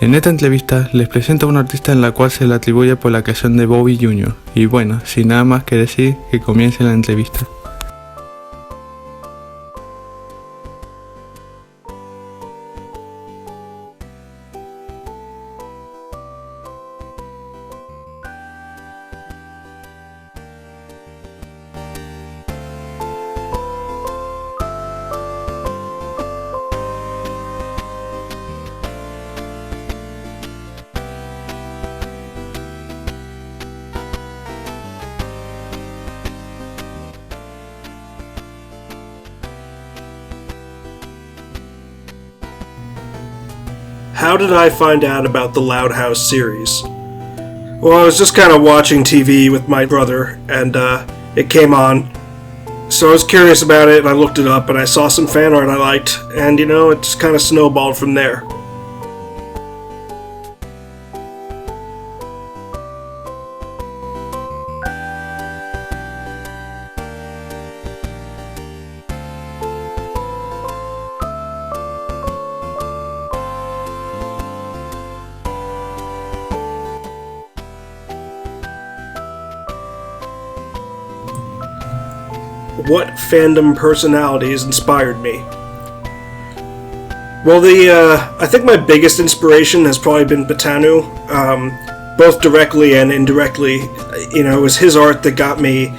En esta entrevista les presento a un artista en la cual se le atribuye por la creación de Bobby Jr. Y bueno, sin nada más que decir, que comience la entrevista. How did I find out about the Loud House series? Well, I was just kind of watching TV with my brother, and it came on. So I was curious about it, and I looked it up, and I saw some fan art I liked, and it just kind of snowballed from there. What fandom personalities inspired me? Well, I think my biggest inspiration has probably been Batanu, both directly and indirectly. It was his art that got me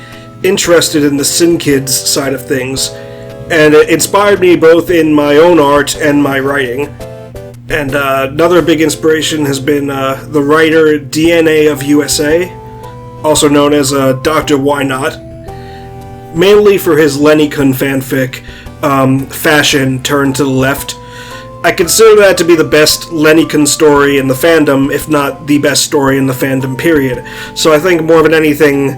interested in the Sin Kids side of things, and it inspired me both in my own art and my writing. And another big inspiration has been the writer DNA of USA, also known as Dr. Why Not, mainly for his Lenny-kun fanfic, Fashion Turned to the Left. I consider that to be the best Lenny-kun story in the fandom, if not the best story in the fandom, period. So I think more than anything,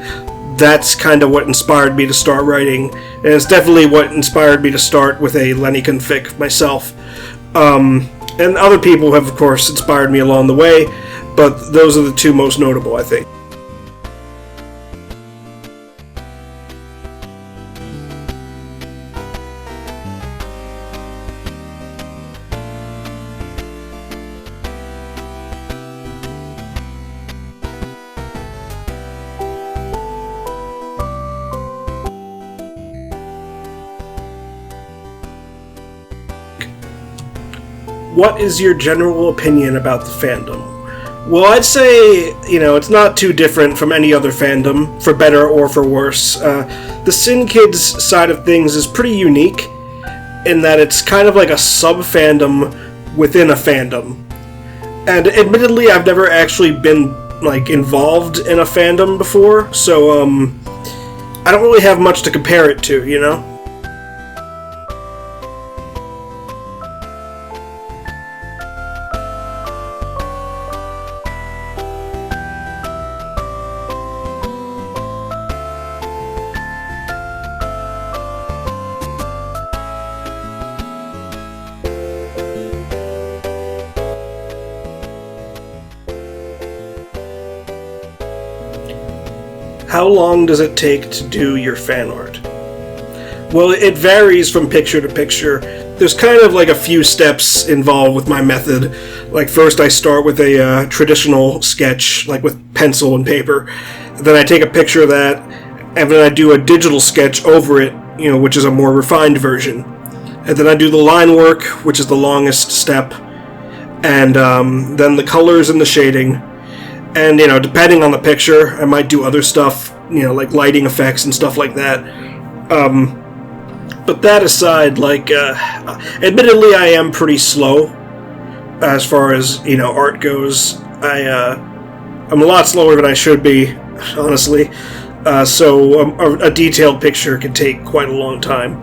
that's kind of what inspired me to start writing, and it's definitely what inspired me to start with a Lenny-kun fic myself. And other people have, of course, inspired me along the way, but those are the two most notable, I think. What is your general opinion about the fandom? Well, I'd say, it's not too different from any other fandom, for better or for worse. The Sin Kids side of things is pretty unique, in that it's kind of like a sub-fandom within a fandom. And admittedly, I've never actually been, involved in a fandom before, so, I don't really have much to compare it to, How long does it take to do your fan art? Well, it varies from picture to picture. There's kind of a few steps involved with my method. First I start with a traditional sketch, with pencil and paper. Then I take a picture of that, and then I do a digital sketch over it, which is a more refined version. And then I do the line work, which is the longest step, and then the colors and the shading. And, depending on the picture, I might do other stuff, like lighting effects and stuff like that. But that aside, admittedly, I am pretty slow as far as, art goes. I'm a lot slower than I should be, honestly. So a detailed picture can take quite a long time.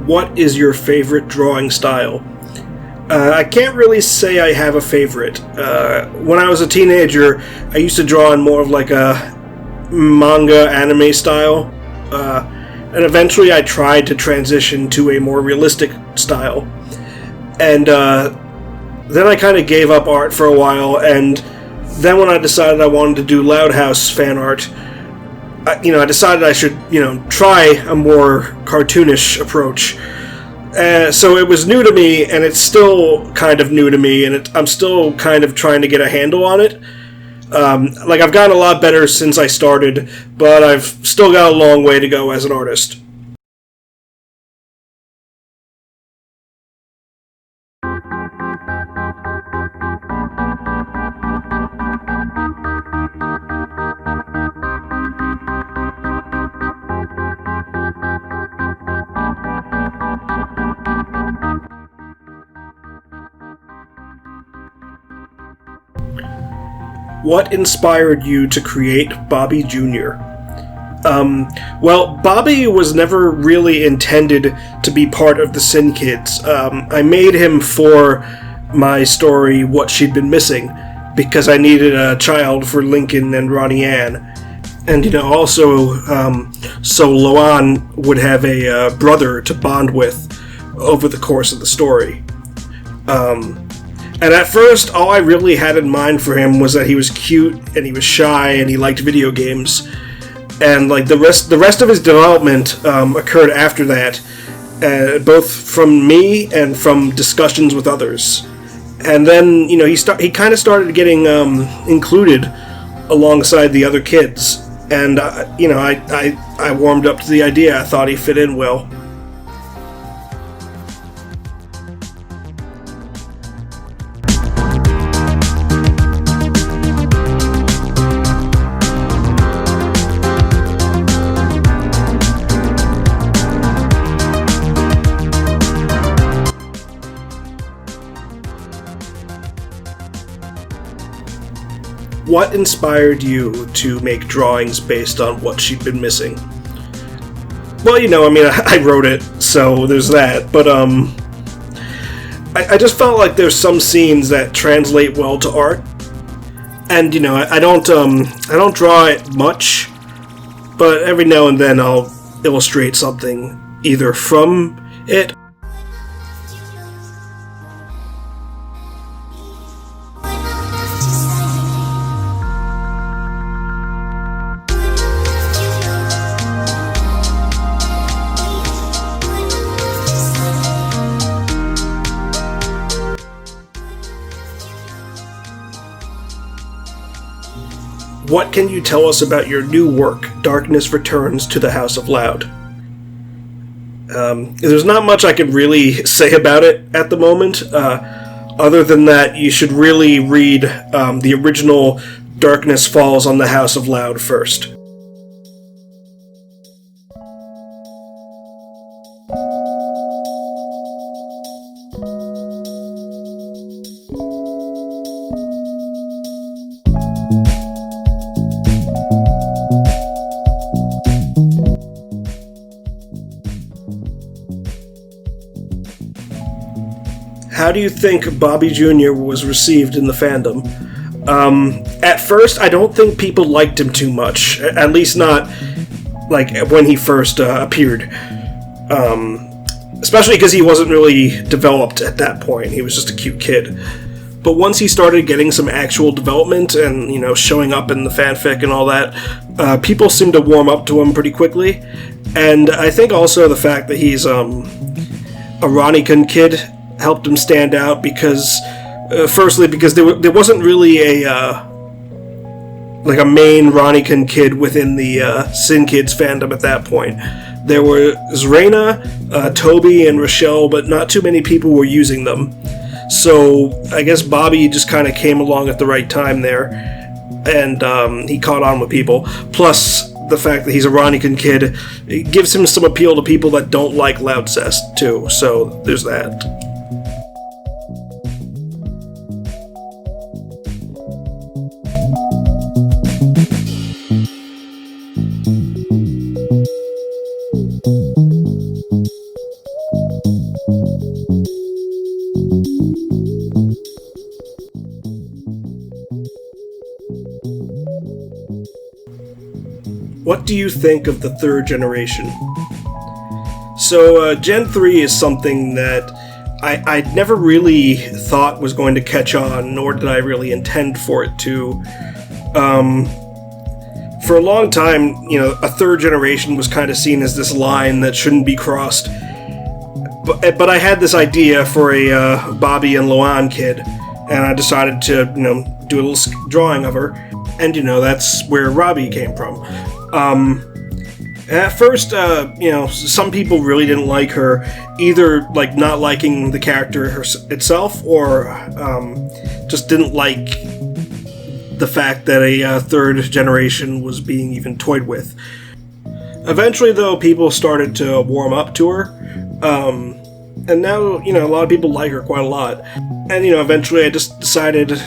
What is your favorite drawing style? I can't really say I have a favorite. When I was a teenager, I used to draw in more of manga anime style, and eventually I tried to transition to a more realistic style, and then I kind of gave up art for a while, and then when I decided I wanted to do Loud House fan art, I decided I should, try a more cartoonish approach. So it was new to me, and it's still kind of new to me, and I'm still kind of trying to get a handle on it. I've gotten a lot better since I started, but I've still got a long way to go as an artist. What inspired you to create Bobby Jr.? Well, Bobby was never really intended to be part of the Sin Kids. I made him for my story, What She'd Been Missing, because I needed a child for Lincoln and Ronnie Ann. And, also, so Loan would have a brother to bond with over the course of the story. And at first, all I really had in mind for him was that he was cute, and he was shy, and he liked video games. And, the rest of his development occurred after that, both from me and from discussions with others. And then, he kind of started getting included alongside the other kids. And, I warmed up to the idea. I thought he fit in well. What inspired you to make drawings based on What She'd Been Missing? Well, I wrote it, so there's that, but, I just felt like there's some scenes that translate well to art, and, I don't draw it much, but every now and then I'll illustrate something, either from it. What can you tell us about your new work, Darkness Returns to the House of Loud? There's not much I can really say about it at the moment, other than that you should really read the original Darkness Falls on the House of Loud first. How do you think Bobby Jr. was received in the fandom? At first, I don't think people liked him too much. At least not, when he first appeared. Especially because he wasn't really developed at that point. He was just a cute kid. But once he started getting some actual development and, showing up in the fanfic and all that, people seemed to warm up to him pretty quickly. And I think also the fact that he's a Ronican kid helped him stand out because, firstly, because there wasn't really a main Ronican kid within the Sin Kids fandom at that point. There was Raina, Toby, and Rochelle, but not too many people were using them. So I guess Bobby just kind of came along at the right time there, and he caught on with people. Plus, the fact that he's a Ronican kid, it gives him some appeal to people that don't like Loudcest, too. So there's that. what do you think of the third generation? So, Gen 3 is something that I never really thought was going to catch on, nor did I really intend for it to. For a long time, a third generation was kind of seen as this line that shouldn't be crossed. But I had this idea for a Bobby and Luan kid, and I decided to, do a little drawing of her. And, that's where Robbie came from. At first, some people really didn't like her, either, not liking the character itself, or just didn't like the fact that a third generation was being even toyed with. Eventually, though, people started to warm up to her, and now, a lot of people like her quite a lot. And, eventually I just decided,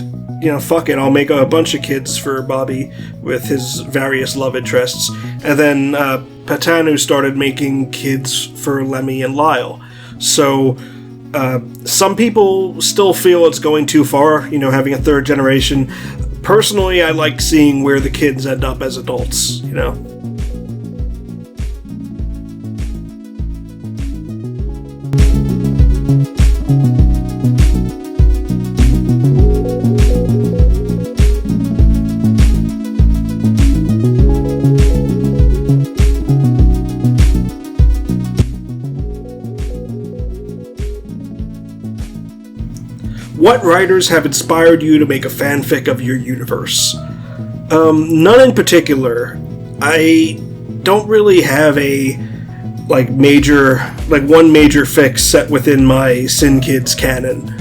fuck it, I'll make a bunch of kids for Bobby with his various love interests. And then Patanu started making kids for Lemmy and Lyle. So some people still feel it's going too far, having a third generation. Personally, I like seeing where the kids end up as adults, What writers have inspired you to make a fanfic of your universe? None in particular. I don't really have a one major fic set within my Sin Kids canon.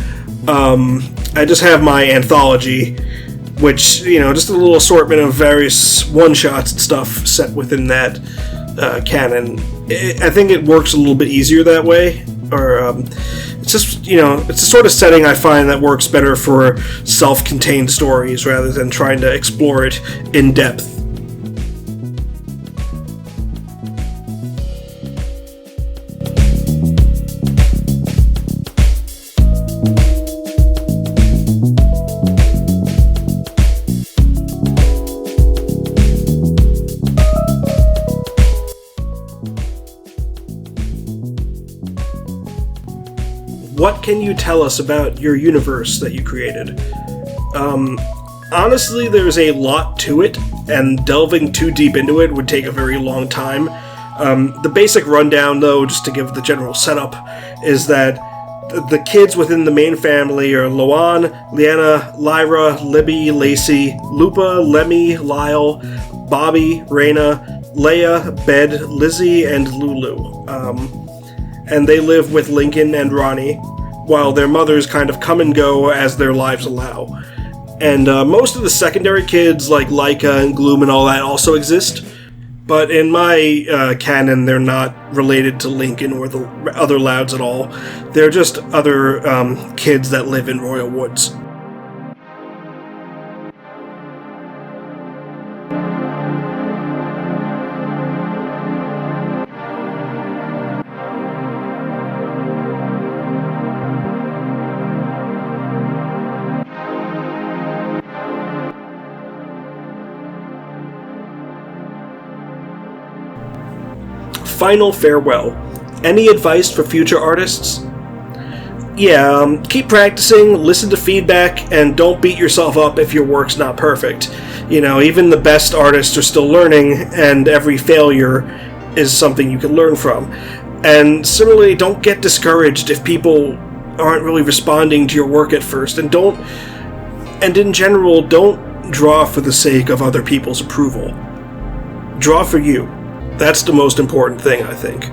I just have my anthology, which, just a little assortment of various one-shots and stuff set within that canon. I think it works a little bit easier that way, or it's just, it's a sort of setting I find that works better for self-contained stories rather than trying to explore it in depth. What can you tell us about your universe that you created? Honestly, there's a lot to it, and delving too deep into it would take a very long time. The basic rundown, though, just to give the general setup, is that the kids within the main family are Luan, Liana, Lyra, Libby, Lacey, Lupa, Lemmy, Lyle, Bobby, Raina, Leia, Bed, Lizzie, and Lulu. And they live with Lincoln and Ronnie, while their mothers kind of come and go as their lives allow. And most of the secondary kids, like Laika and Gloom and all that, also exist, but in my canon, they're not related to Lincoln or the other Louds at all. They're just other kids that live in Royal Woods. Final farewell. Any advice for future artists? Yeah, keep practicing, listen to feedback, and don't beat yourself up if your work's not perfect. Even the best artists are still learning, and every failure is something you can learn from. And similarly, don't get discouraged if people aren't really responding to your work at first, and in general, don't draw for the sake of other people's approval. Draw for you. That's the most important thing, I think.